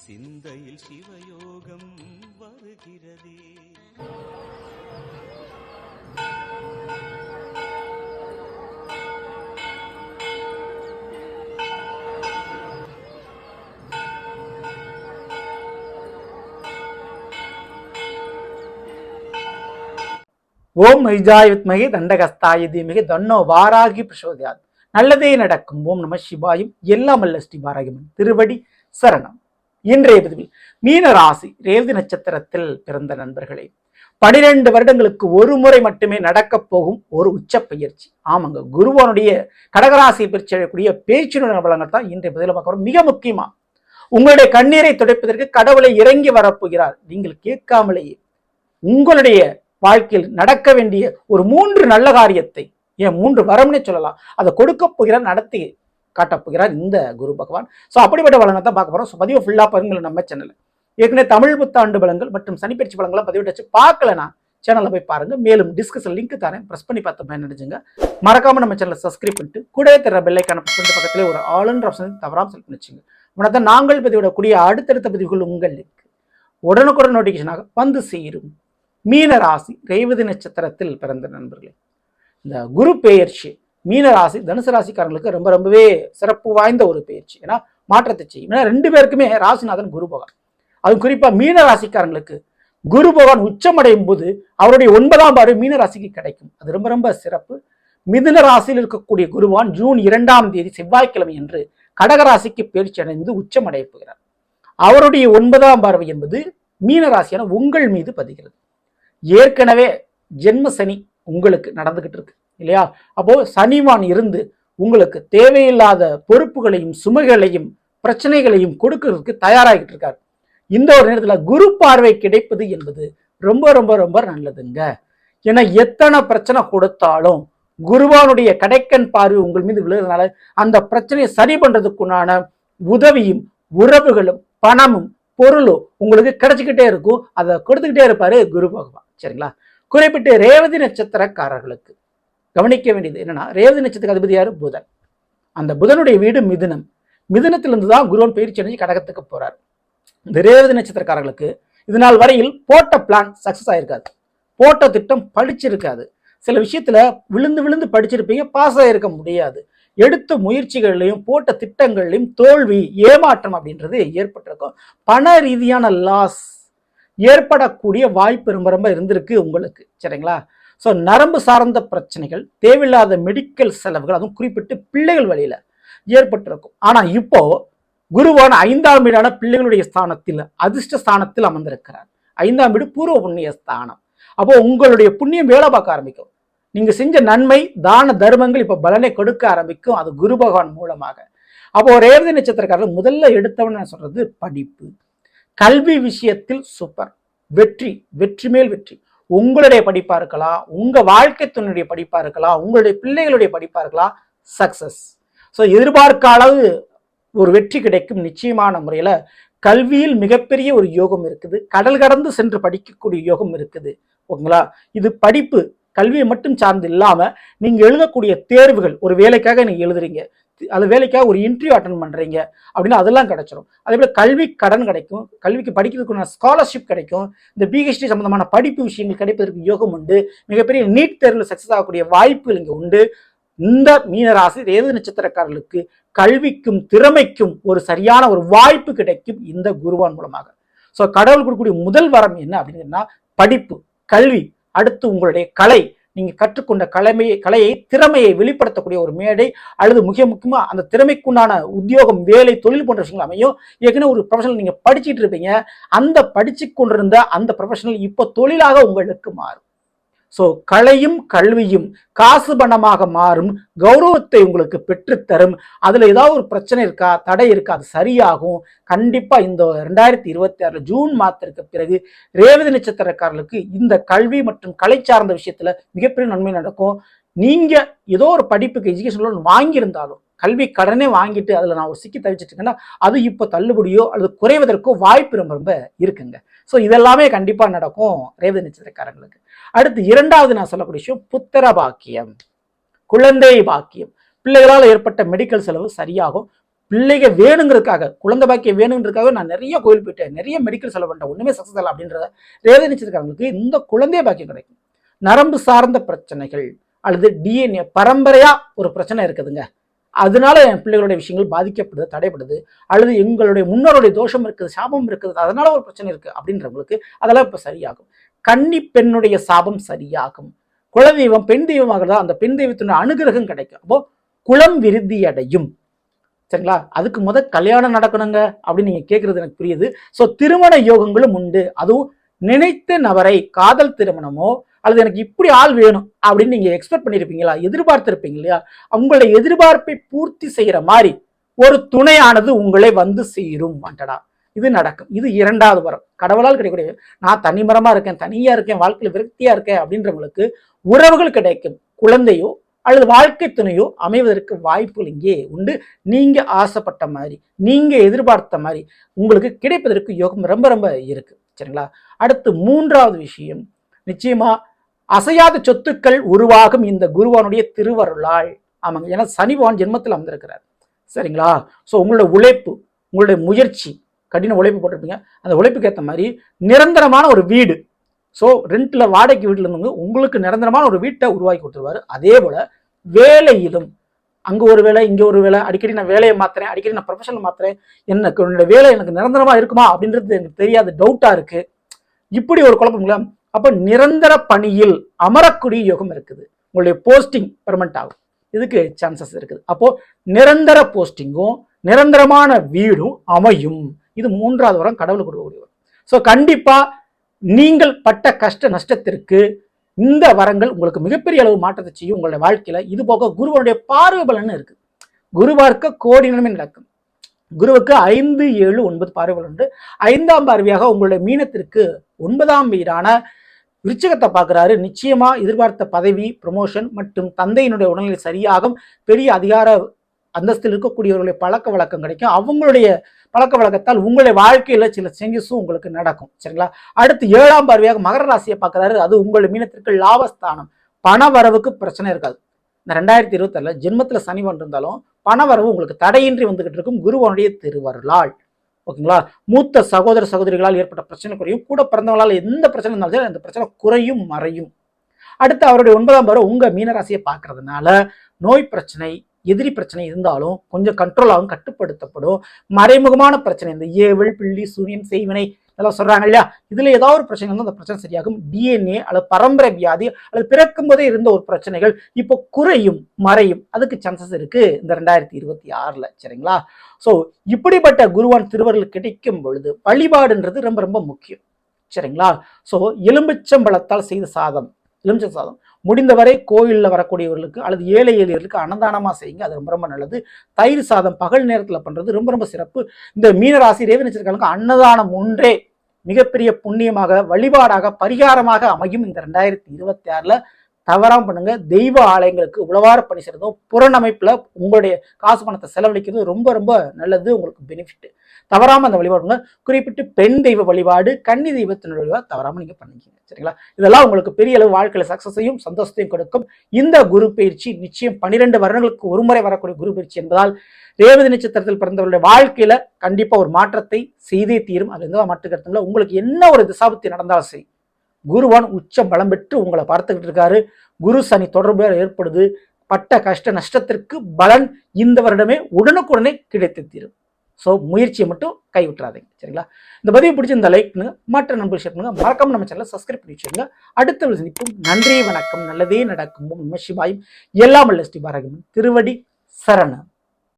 சிந்தையில் சிவயோகம் வருகிறதே. ஓம் ஐஜாய வித்மகே தண்டகஸ்தாய தீமகி தன்னோ வாராகி பிரசோதயாத். நல்லதே நடக்கும். ஓம் நம சிவாயும். எல்லாம் அல்ல ஸ்ரீ வாராகிமன் திருவடி சரணம். இன்றைய பதிவில் மீன ராசி ரேவதி நட்சத்திரத்தில் பிறந்த நண்பர்களே, 12 வருடங்களுக்கு ஒரு முறை மட்டுமே நடக்கப் போகும் ஒரு உச்ச பயிற்சி. ஆமாங்க, குருவானுடைய கடகராசியை பயிற்சி அடையக்கூடிய பேச்சினுடைய பலங்கள் தான் இன்றைய பதிவில் பார்க்கிறோம். மிக முக்கியமா உங்களுடைய கண்ணீரை துடைப்பதற்கு கடவுளை இறங்கி வரப்போகிறார். நீங்கள் கேட்காமலேயே உங்களுடைய வாழ்க்கையில் நடக்க வேண்டிய ஒரு 3 நல்ல காரியத்தை, ஏன் 3 வரம்னே சொல்லலாம், அதை கொடுக்க போகிறார், நடத்தி காட்டப் போகிறார் இந்த குரு பகவான். ஸோ அப்படிப்பட்ட பலனை தான் பார்க்க போறோம். ஸோ பதிவு ஃபுல்லாக பாருங்கள் நம்ம சேனல். ஏற்கனவே தமிழ் புத்தாண்டு பலங்கள் மற்றும் சனிப்பயிற்சி பலங்கள்லாம் பதிவிட்டு பார்க்கலனா சேனலில் போய் பாருங்க. மேலும் டிஸ்கஷன் லிங்க் தரேன், ப்ரெஸ் பண்ணி பார்த்து பயனடைஞ்சுங்க. மறக்காம நம்ம சேனலை சப்ஸ்கிரைப் பண்ணிட்டு கூட தர பெல்லைக்கான ப்ரெஸ் பண்ணிட்டு பக்கத்திலே ஒரு ஆளுன்ற ஆப்ஷன் தவறாமல் செலக்ட் பண்ணி வச்சுங்க. உனக்கு நாங்கள் பதிவிடக்கூடிய அடுத்தடுத்த பதிவுகள் உங்களுக்கு உடனுக்குடன் நோட்டிஃபிகேஷனாக வந்து சேரும். மீன ராசி ரேவதி நட்சத்திரத்தில் பிறந்த நண்பர்களே, இந்த குரு பெயர்ச்சி மீன ராசி தனுசு ராசிக்காரங்களுக்கு ரொம்பவே சிறப்பு வாய்ந்த ஒரு பெயர்ச்சி. ஏன்னா மாற்றத்தை செய்யும். ஏன்னா 2 பேருக்குமே ராசிநாதன் குரு பகவான். அது குறிப்பா மீன ராசிக்காரங்களுக்கு குரு பகவான் உச்சமடையும் போது அவருடைய 9ஆம் பார்வை மீன ராசிக்கு கிடைக்கும். அது ரொம்ப சிறப்பு. மிதுன ராசியில் இருக்கக்கூடிய குருவான் ஜூன் 2ஆம் தேதி செவ்வாய்க்கிழமை என்று கடகராசிக்கு பெயர்ச்சி அடைந்து உச்சமடைய போகிறார். அவருடைய 9ஆம் பார்வை என்பது மீன ராசியான உங்கள் மீது பதிகிறது. ஏற்கனவே ஜென்ம சனி உங்களுக்கு நடந்துகிட்டு இருக்கு இல்லையா? அப்போ சனிவான் இருந்து உங்களுக்கு தேவையில்லாத பொறுப்புகளையும் சுமைகளையும் பிரச்சனைகளையும் கொடுக்கறதுக்கு தயாராகிட்டு இருக்காரு. இந்த ஒரு நேரத்தில் குரு பார்வை கிடைப்பது என்பது ரொம்ப நல்லதுங்க. ஏன்னா எத்தனை பிரச்சனை கொடுத்தாலும் குருவானுடைய கடைக்கண் பார்வை உங்கள் மீது விழுறதுனால அந்த பிரச்சனையை சரி பண்றதுக்குண்டான உதவியும் உறவுகளும் பணமும் பொருளும் உங்களுக்கு கிடைச்சிக்கிட்டே இருக்கும். அதை கொடுத்துக்கிட்டே இருப்பாரு குரு பகவான். சரிங்களா? குறிப்பிட்டு ரேவதி நட்சத்திரக்காரர்களுக்கு கவனிக்க வேண்டியது என்னன்னா, ரேவதி நட்சத்திர அதிபதி யாரு? புதன். அந்த புதனுடைய வீடு மிதுனம். மிதுனத்திலிருந்து தான் குருவன் பயிற்சி அடைஞ்சு கடகத்துக்கு போறாரு. இந்த ரேவதி நட்சத்திரக்காரர்களுக்கு இது நாள் வரையில் போட்ட பிளான் சக்சஸ் ஆயிருக்காது, போட்ட திட்டம் படிச்சிருக்காது. சில விஷயத்துல விழுந்து படிச்சிருப்பீங்க, பாஸ் ஆகிருக்க முடியாது. எடுத்த முயற்சிகள்லையும் போட்ட திட்டங்கள்லையும் தோல்வி ஏமாற்றம் அப்படின்றது ஏற்பட்டிருக்கும். பண ரீதியான லாஸ் ஏற்படக்கூடிய வாய்ப்பு ரொம்ப இருந்திருக்கு உங்களுக்கு. சரிங்களா? ஸோ நரம்பு சார்ந்த பிரச்சனைகள், தேவையில்லாத மெடிக்கல் செலவுகள், அதுவும் குறிப்பிட்டு பிள்ளைகள் வழியில ஏற்பட்டிருக்கும். ஆனா இப்போ குருவான 5ஆம் வீடான பிள்ளைகளுடைய ஸ்தானத்தில் அதிர்ஷ்ட ஸ்தானத்தில் அமர்ந்திருக்கிறார். 5ஆம் வீடு பூர்வ புண்ணிய ஸ்தானம். அப்போ உங்களுடைய புண்ணியம் வேலை பார்க்க ஆரம்பிக்கும். நீங்க செஞ்ச நன்மை தான தர்மங்கள் இப்ப பலனை கொடுக்க ஆரம்பிக்கும். அது குரு பகவான் மூலமாக. அப்போ ரேவதி நட்சத்திரக்காரர்கள் முதல்ல எடுத்தவன்னு நான் சொல்றது படிப்பு, கல்வி விஷயத்தில் சூப்பர் வெற்றி மேல் வெற்றி. உங்களுடைய படிப்பா இருக்கலாம், உங்க வாழ்க்கை துணையுடைய படிப்பா இருக்கலாம், உங்களுடைய பிள்ளைகளுடைய படிப்பா இருக்கலாம், சக்சஸ். ஸோ எதிர்பார்க்க அளவு ஒரு வெற்றி கிடைக்கும். நிச்சயமான முறையில கல்வியில் மிகப்பெரிய ஒரு யோகம் இருக்குது. கடல் கடந்து சென்று படிக்கக்கூடிய யோகம் இருக்குது. ஓகேங்களா? இது படிப்பு கல்வியை மட்டும் சார்ந்து இல்லாம நீங்க எழுதக்கூடிய தேர்வுகள், ஒரு வேலைக்காக நீங்க எழுதுறீங்க, அது வேலைக்காக ஒரு இன்டர்வியூ அட்டன் பண்றீங்க அப்படின்னா அதெல்லாம் கிடைச்சிடும். அதே போல கல்வி கடன் கிடைக்கும், கல்விக்கு படிக்கிறதுக்கு ஸ்காலர்ஷிப் கிடைக்கும். இந்த பிஹெச்டி சம்பந்தமான படிப்பு விஷயங்கள் கிடைப்பதற்கு யோகம் உண்டு. மிகப்பெரிய நீட் தேர்வில் சக்சஸ் ஆகக்கூடிய வாய்ப்புகள் இங்க உண்டு. இந்த மீனராசி ரேவதி நட்சத்திரக்காரர்களுக்கு கல்விக்கும் திறமைக்கும் ஒரு சரியான ஒரு வாய்ப்பு கிடைக்கும் இந்த குருவான் மூலமாக. ஸோ கடவுள் கொடுக்கக்கூடிய முதல் வரம் என்ன அப்படின்னா படிப்பு, கல்வி. அடுத்து உங்களுடைய கலை, நீங்க கற்றுக்கொண்ட கலையை திறமையை வெளிப்படுத்தக்கூடிய ஒரு மேடை, அல்லது மிக முக்கியமா அந்த திறமைக்குண்டான உத்தியோகம், வேலை, தொழில் போன்ற விஷயங்கள் அமையும். ஏற்கனவே ஒரு ப்ரொஃபஷனல் நீங்க படிச்சுட்டு இருப்பீங்க, அந்த படிச்சு கொண்டிருந்த அந்த ப்ரொஃபஷனல் இப்போ தொழிலாக உங்களுக்கு மாறும். ஸோ கலையும் கல்வியும் காசு பணமாக மாறும், கௌரவத்தை உங்களுக்கு பெற்றுத்தரும். அதுல ஏதாவது ஒரு பிரச்சனை இருக்கா, தடை இருக்கா, அது சரியாகும். கண்டிப்பா இந்த 2026 ஜூன் மாதத்திற்கு பிறகு ரேவதி நட்சத்திரக்காரர்களுக்கு இந்த கல்வி மற்றும் கலை சார்ந்த விஷயத்துல மிகப்பெரிய நன்மை நடக்கும். நீங்க ஏதோ ஒரு படிப்புக்கு எஜுகேஷன் லோன் வாங்கியிருந்தாலும், கல்வி கடனே வாங்கிட்டு அதுல நான் ஒரு சிக்கி தவிச்சிட்டு இருக்கேன்னா அது இப்போ தள்ளுபடியோ அல்லது குறைவதற்கோ வாய்ப்பு ரொம்ப இருக்குங்க. ஸோ இதெல்லாமே கண்டிப்பா நடக்கும் ரேவதி நட்சத்திரக்காரங்களுக்கு. அடுத்து 2வது நான் சொல்லக்கூடிய விஷயம் புத்திர பாக்கியம், குழந்தை பாக்கியம். பிள்ளைகளால் ஏற்பட்ட மெடிக்கல் செலவு சரியாகும். பிள்ளைங்க வேணுங்கிறதுக்காக, குழந்தை பாக்கியம் வேணுங்கிறதுக்காக நான் நிறைய கோயில் போயிட்டேன், நிறைய மெடிக்கல் செலவு பண்ணிட்டேன், ஒண்ணுமே சக்சஸ் ஆகல அப்படின்றத ரேவதி நட்சத்திரக்காரங்களுக்கு இந்த குழந்தை பாக்கியம் கிடைக்கும். நரம்பு சார்ந்த பிரச்சனைகள் அல்லது டிஎன்ஏ பரம்பரையா ஒரு பிரச்சனை இருக்குதுங்க, அதனால என் பிள்ளைகளுடைய விஷயங்கள் பாதிக்கப்படுது, தடைப்படுது, அல்லது எங்களுடைய முன்னோருடைய தோஷம் இருக்குது, சாபம் இருக்குது, அதனால ஒரு பிரச்சனை இருக்கு அப்படின்றவங்களுக்கு அதெல்லாம் இப்ப சரியாகும். கன்னி பெண்ணுடைய சாபம் சரியாகும். குலதெய்வம் பெண் தெய்வமாகிறதா அந்த பெண் தெய்வத்தினுடைய அனுகிரகம் கிடைக்கும். அப்போ குலம் விருத்தி அடையும். சரிங்களா? அதுக்கு கல்யாணம் நடக்கணுங்க அப்படின்னு நீங்க கேட்கறது எனக்கு புரியுது. ஸோ திருமண யோகங்களும் உண்டு. அதுவும் நினைத்த நபரை காதல் திருமணமோ அல்லது எனக்கு இப்படி ஆள் வேணும் அப்படின்னு நீங்க எக்ஸ்பெக்ட் பண்ணியிருப்பீங்களா, எதிர்பார்த்திருப்பீங்க இல்லையா, உங்களுடைய எதிர்பார்ப்பை பூர்த்தி செய்யற மாதிரி ஒரு துணையானது உங்களை வந்து சேரும். வாண்டடா இது நடக்கும். இது 2வது வரம், கடவுளால் கிடைக்கக்கூடிய. நான் தனிமரமா இருக்கேன், தனியா இருக்கேன், வாழ்க்கையில் விரக்தியா இருக்கேன் அப்படின்றவங்களுக்கு உறவுகள் கிடைக்கும். குழந்தையோ அல்லது வாழ்க்கை துணையோ அமைவதற்கு வாய்ப்புகள் இங்கே உண்டு. நீங்க ஆசைப்பட்ட மாதிரி, நீங்க எதிர்பார்த்த மாதிரி உங்களுக்கு கிடைப்பதற்கு யோகம் ரொம்ப ரொம்ப இருக்கு. சரிங்களா? அடுத்து 3வது விஷயம், நிச்சயமா அசையாத சொத்துக்கள் உருவாகும் இந்த குருவானுடைய திருவருளால். ஆமாங்க, ஏன்னா சனி பகவான் ஜென்மத்தில் அமர்ந்திருக்கிறார். சரிங்களா? ஸோ உங்களோட உழைப்பு, உங்களுடைய முயற்சி, கடின உழைப்பு போட்டிருப்பீங்க, அந்த உழைப்புக்கு ஏற்ற மாதிரி நிரந்தரமான ஒரு வீடு, ஸோ ரெண்ட்ல வாடகைக்கு வீட்டில் இருந்தவங்க உங்களுக்கு நிரந்தரமான ஒரு வீட்டை உருவாக்கி கொடுத்துருவாரு. அதே போல வேலையிலும் அங்கே ஒரு வேலை, இங்கே ஒரு வேலை, அடிக்கடி நான் வேலையை மாத்துறேன், அடிக்கடி நான் ப்ரொஃபஷனல் மாத்துறேன், எனக்கு என்னோட வேலை எனக்கு நிரந்தரமா இருக்குமா அப்படின்றது எனக்கு தெரியாது, டவுட்டா இருக்கு, இப்படி ஒரு குழப்பங்களா. அப்ப நிரந்தர பணியில் அமரக்கூடிய யோகம் இருக்குது. உங்களுடைய போஸ்டிங் பெர்மனன்ட் ஆகும், இதுக்கு சான்சஸ் இருக்குது. அப்போ நிரந்தர போஸ்டிங்கும் நிரந்தரமான வீடும் அமையும். இது 3வது வரம், கடவுள் கொடுக்கக்கூடிய. ஸோ கண்டிப்பா நீங்கள் பட்ட கஷ்ட நஷ்டத்திற்கு இந்த வரங்கள் உங்களுக்கு மிகப்பெரிய அளவு மாற்றத்தை செய்யும் உங்களுடைய வாழ்க்கையில. இது போக குருவனுடைய பார்வை பலன் இருக்கு. குரு பார்க்க கோடி நன்மை நடக்கும். குருவுக்கு 5, 7, 9 பார்வைகள் உண்டு. 5ஆம் பார்வையாக உங்களுடைய மீனத்திற்கு 9ஆம் வீடான விருச்சிகத்தை பார்க்கிறாரு. நிச்சயமா எதிர்பார்த்த பதவி, ப்ரமோஷன் மற்றும் தந்தையினுடைய உடல்நிலை சரியாகும். பெரிய அதிகார அந்தஸ்தில் இருக்கக்கூடியவர்களுடைய பழக்க வழக்கம் கிடைக்கும். அவங்களுடைய பழக்க வழக்கத்தால் உங்களுடைய வாழ்க்கையில சில சேஞ்சஸும் உங்களுக்கு நடக்கும். சரிங்களா? அடுத்து 7ஆம் பார்வையாக மகர ராசியை பார்க்கிறாரு. அது உங்களுடைய மீனத்திற்கு லாபஸ்தானம். பண வரவுக்கு பிரச்சனை இருக்காது. இந்த 2026 ஜென்மத்துல சனி வந்திருந்தாலும் பண வரவு உங்களுக்கு தடையின்றி வந்துகிட்டு இருக்கும் குருவனுடைய திருவருளால். ஓகேங்களா? மூத்த சகோதர சகோதரிகளால் ஏற்பட்ட பிரச்சனை குறையும். கூட பிறந்தவங்களால் எந்த பிரச்சனை இருந்தாலும் அந்த பிரச்சனை குறையும், மறையும். அடுத்து அவருடைய 9ஆம் பார்வை உங்க மீனராசியை பார்க்கறதுனால நோய் பிரச்சனை, எதிரி பிரச்சனை இருந்தாலும் கொஞ்சம் கண்ட்ரோல் ஆகும், கட்டுப்படுத்தப்படும். மறைமுகமான பிரச்சனை, இந்த ஏவல், பிள்ளி, சூரியன், செய்வினை இதெல்லாம் சொல்றாங்க இல்லையா, இதுல ஏதாவது ஒரு பிரச்சனை இருந்தால் அந்த பிரச்சனை சரியாகும். டிஎன்ஏ அல்லது பரம்பரை வியாதி அல்லது பிறக்கும் போதே இருந்த ஒரு பிரச்சனைகள் இப்போ குறையும், மறையும். அதுக்கு சான்சஸ் இருக்கு இந்த 2026. சரிங்களா? ஸோ இப்படிப்பட்ட குருவான் திருவருள் கிடைக்கும் பொழுது வழிபாடுன்றது ரொம்ப ரொம்ப முக்கியம். சரிங்களா? ஸோ எலும்பிச்சம்பழத்தால் செய்த சாதம், எலுமிச்சை சாதம் முடிந்தவரை கோயிலில் வரக்கூடியவர்களுக்கு அல்லது ஏழை எளியர்களுக்கு அன்னதானமா செய்யுங்க, அது ரொம்ப ரொம்ப நல்லது. தயிர் சாதம் பகல் நேரத்தில் பண்றது ரொம்ப ரொம்ப சிறப்பு. இந்த மீனராசி ரேவதி நட்சத்திரக்காரங்களுக்கு அன்னதானம் ஒன்றே மிகப்பெரிய புண்ணியமாக, வழிபாடாக, பரிகாரமாக அமையும். இந்த 2026 தவறாம பண்ணுங்க. தெய்வ ஆலயங்களுக்கு உழவார பணி செய்யறதும் புறநமைப்புல உங்களுடைய காசு பணத்தை செலவழிக்கிறது ரொம்ப ரொம்ப நல்லது, உங்களுக்கு பெனிஃபிட். தவறாம அந்த வழிபாடுங்க. குறிப்பிட்டு பெண் தெய்வ வழிபாடு, கன்னி தெய்வத்தினுடைய வழிபாடு தவறாம நீங்க பண்ணிக்கீங்க. சரிங்களா? இதெல்லாம் உங்களுக்கு பெரிய அளவு வாழ்க்கையில சக்சஸையும் சந்தோஷத்தையும் கொடுக்கும். இந்த குரு பயிற்சி நிச்சயம் 12 வருடங்களுக்கு ஒரு முறை வரக்கூடிய குரு பயிற்சி என்பதால் ரேவதி நட்சத்திரத்தில் பிறந்தவர்களுடைய வாழ்க்கையில கண்டிப்பா ஒரு மாற்றத்தை செய்தே தீரும். அது எந்த மாற்று கருத்தும். உங்களுக்கு என்ன ஒரு திசாபுத்தி நடந்தாலும் சரி, குருவான் உச்சம் பலம் பெற்று உங்களை பார்த்துக்கிட்டு இருக்காரு. குரு சனி தொடர்பு ஏற்படுது. பட்ட கஷ்ட நஷ்டத்திற்கு பலன் இந்த வருடமே உடனுக்குடனே கிடைத்து தீரும். ஸோ முயற்சியை மட்டும் கைவிட்டுறாதீங்க. சரிங்களா? இந்த பதிவு பிடிச்சிருந்த லைக் பண்ணுங்க, மற்ற நண்பர்கள் ஷேர் பண்ணுங்க, மறக்காம நம்ம சேனலை சப்ஸ்கிரைப் பண்ணி வச்சுருங்க. அடுத்த சந்திப்போம். நன்றி, வணக்கம். நல்லதே நடக்கும். நம சிவாயும். எல்லாம் வல்ல ஸ்ரீ பாரகமன் திருவடி சரணம்.